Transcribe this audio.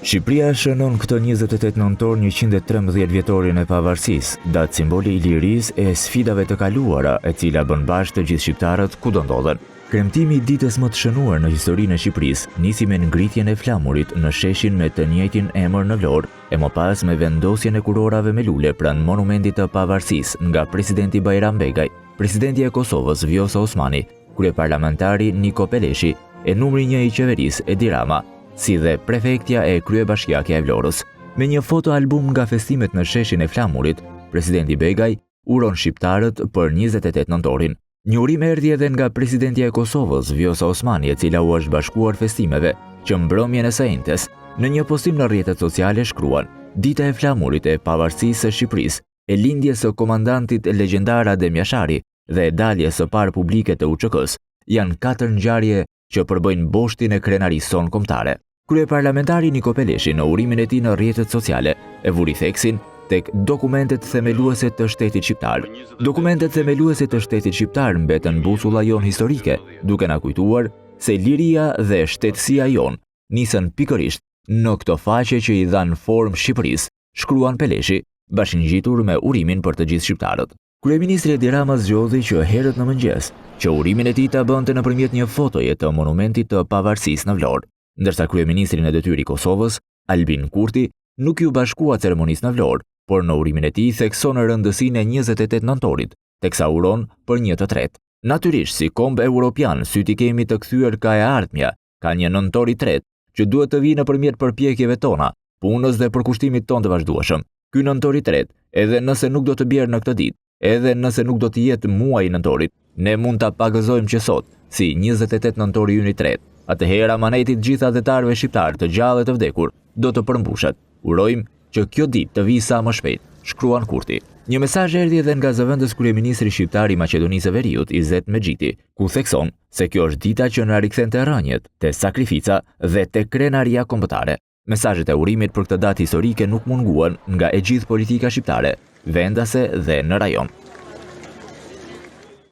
Shqipëria shënon këtë 28 nëntor 113 vjetorin e pavarësisë, datë simboli i lirisë e sfidave të kaluara, e cila bën bashkë të gjithë shqiptarët kudo ndodhen. Kremtimi i ditës më të shënuar në historinë e Shqipërisë nisi me ngritjen e flamurit në sheshin me të njëjtin emër në Vlorë, e më pas me vendosjen e kurorave me lule pranë monumentit të pavarësisë nga presidenti Bajram Begaj, presidenti e Kosovës Vjosa Osmani, kryeparlamentari Niko Peleshi e numri 1 i qeverisë Edi Rama, si dhe prefektja e kryebashkiakja e Vlorës. Me një fotoalbum nga festimet në sheshin e flamurit, presidenti Begaj uron shqiptarët për 28 nëntorin. Një urim erdhi edhe nga presidentja e Kosovës, Vjosa Osmani, e cila u është bashkuar festimeve që mbrëmjen e së njëjtës. Në një postim në rrjetet sociale shkruan: Dita e flamurit e pavarësisë së Shqipërisë, e lindjes së komandantit legjendar Adem Jashari dhe e daljes së parë publike të UÇK-s janë 4 ngjarje që përbëjnë boshtin e krenarisë sonë kombëtare. Kryeparlamentari Niko Peleshi në urimin e tij në rrjetet sociale e vuri theksin tek dokumentet themeluese të shtetit shqiptar. Dokumentet themeluese të shtetit shqiptar mbeten busulla jon historike, duke na kujtuar se liria dhe shtetësia jon nisën pikërisht në këto faqe që i dhan formë Shqipërisë, shkruan Peleshi, bashkëngjitur me urimin për të gjithë shqiptarët. Kryeministri Edi Rama zgjodhi që herët në mëngjes që urimin e tij ta bënte nëpërmjet një fotoje të monumentit të pavarësisë në Vlorë, ndërsa kryeministri në detyrë i Kosovës, Albin Kurti, nuk ju bashkua ceremonisë në Vlorë, por në urimin e tij thekson rëndësinë e 28 nëntorit, teksa uron për 1 të tretë. Natyrisht, si komb europian, syti kemi të kthyer ka e ardhmja, ka një nëntor i tretë që duhet të vijë nëpërmjet përpjekjeve tona, punës dhe përkushtimit tonë të vazhdueshëm. Ky nëntor i tretë, edhe nëse nuk do të bjerë në këtë ditë, edhe nëse nuk do të jetë muaji i nëntorit, ne mund ta pagëzojmë që sot, si 28 nëntori ynë i tretë. Atëherë amaneti të gjithë adhetarëve shqiptar të gjallë të vdekur do të përmbushet. Urojmë që kjo ditë të vijë sa më shpejt, shkruan Kurti. Një mesazh erdhi edhe nga zëvendës kryeministri shqiptar i Maqedonisë së Veriut, Izet Mexhiti, ku thekson se kjo është dita që na rikthente rënjet, te sakrifica dhe te krenaria kombëtare. Mesazhet e urimit për këtë datë historike nuk munguan nga e gjithë politika shqiptare, vendase dhe në rajon.